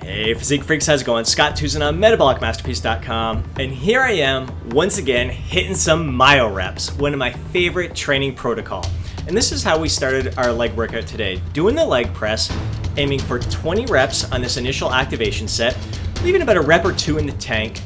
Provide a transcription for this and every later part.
Hey Physique Freaks, how's it going? Scott Tucson on MetabolicMasterpiece.com, and here I am once again hitting some Myo-Reps, one of my favorite training protocol. And this is how we started our leg workout today, doing the leg press, aiming for 20 reps on this initial activation set, leaving about a rep or two in the tank,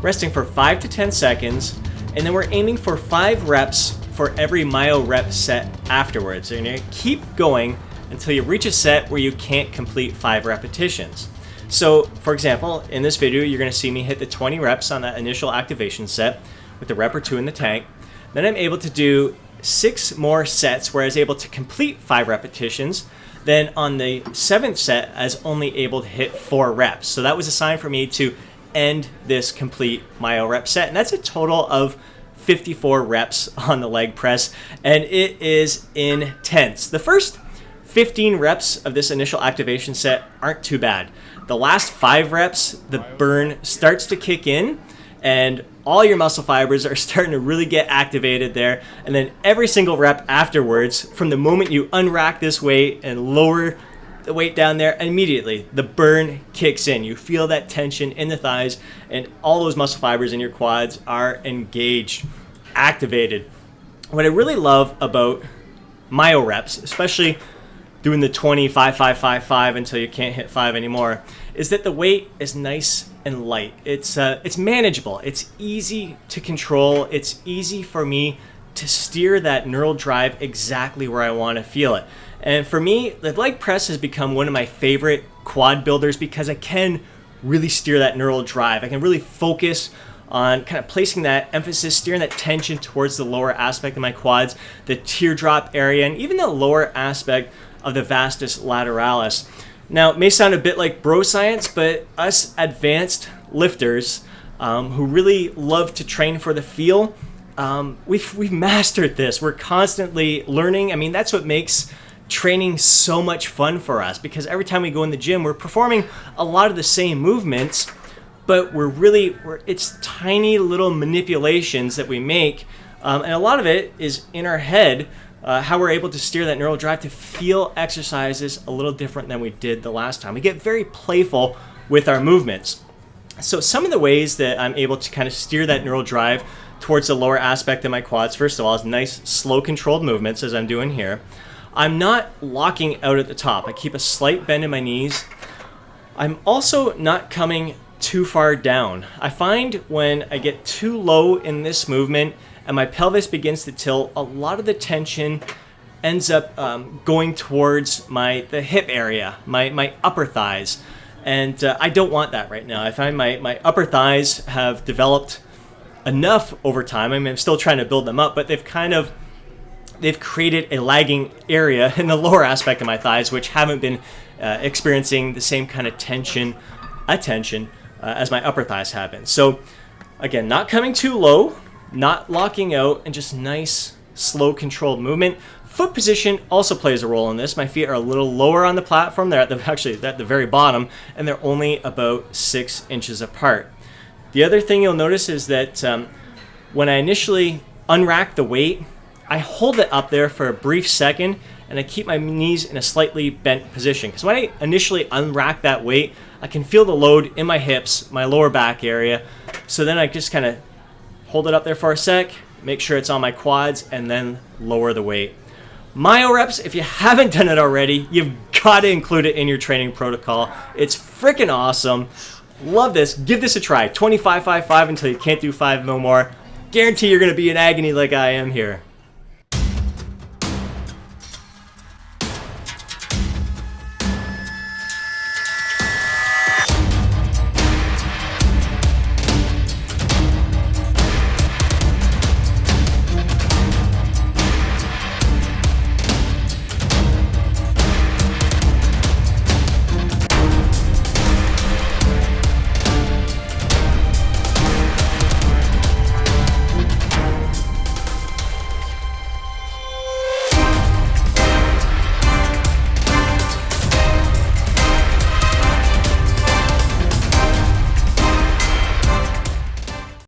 resting for 5 to 10 seconds, and then we're aiming for 5 reps for every Myo-Rep set afterwards. And you're gonna keep going until you reach a set where you can't complete 5 repetitions. So, for example, in this video, you're going to see me hit the 20 reps on that initial activation set with a rep or two in the tank. Then I'm able to do 6 more sets where I was able to complete 5 repetitions. Then on the 7th set, I was only able to hit 4 reps. So that was a sign for me to end this complete Myo-Rep set. And that's a total of 54 reps on the leg press, and it is intense. The first 15 reps of this initial activation set aren't too bad. The last 5 reps, the burn starts to kick in and all your muscle fibers are starting to really get activated there. And then every single rep afterwards, from the moment you unrack this weight and lower the weight down there, immediately the burn kicks in. You feel that tension in the thighs and all those muscle fibers in your quads are engaged, activated. What I really love about Myo-Reps, especially doing the 20, 5, 5, 5, 5 until you can't hit 5 anymore, is that the weight is nice and light. It's manageable. It's easy to control. It's easy for me to steer that neural drive exactly where I want to feel it. And for me, the leg press has become one of my favorite quad builders because I can really steer that neural drive. I can really focus on kind of placing that emphasis, steering that tension towards the lower aspect of my quads, the teardrop area, and even the lower aspect of the vastus lateralis. Now, it may sound a bit like bro science, but us advanced lifters who really love to train for the feel, we've mastered this. We're constantly learning. I mean, that's what makes training so much fun for us, because every time we go in the gym, we're performing a lot of the same movements, but it's tiny little manipulations that we make, and a lot of it is in our head. How we're able to steer that neural drive to feel exercises a little different than we did the last time. We get very playful with our movements. So some of the ways that I'm able to kind of steer that neural drive towards the lower aspect of my quads, first of all, is nice, slow, controlled movements, as I'm doing here. I'm not locking out at the top. I keep a slight bend in my knees. I'm also not coming too far down. I find when I get too low in this movement and my pelvis begins to tilt, a lot of the tension ends up going towards the hip area, my upper thighs. And I don't want that right now. I find my upper thighs have developed enough over time. I mean, I'm still trying to build them up, but they've created a lagging area in the lower aspect of my thighs, which haven't been experiencing the same kind of tension as my upper thighs have been. So again, not coming too low, not locking out, and just nice, slow, controlled movement. Foot position also plays a role in this. My feet are a little lower on the platform. They're actually at the very bottom, and they're only about 6 inches apart. The other thing you'll notice is that when I initially unrack the weight, I hold it up there for a brief second, and I keep my knees in a slightly bent position. Because when I initially unrack that weight, I can feel the load in my hips, my lower back area. So then I just kind of hold it up there for a sec, make sure it's on my quads, and then lower the weight. Myo-Reps, if you haven't done it already, you've got to include it in your training protocol. It's freaking awesome. Love this. Give this a try. 25, 5, 5 until you can't do 5 no more. Guarantee you're going to be in agony like I am here.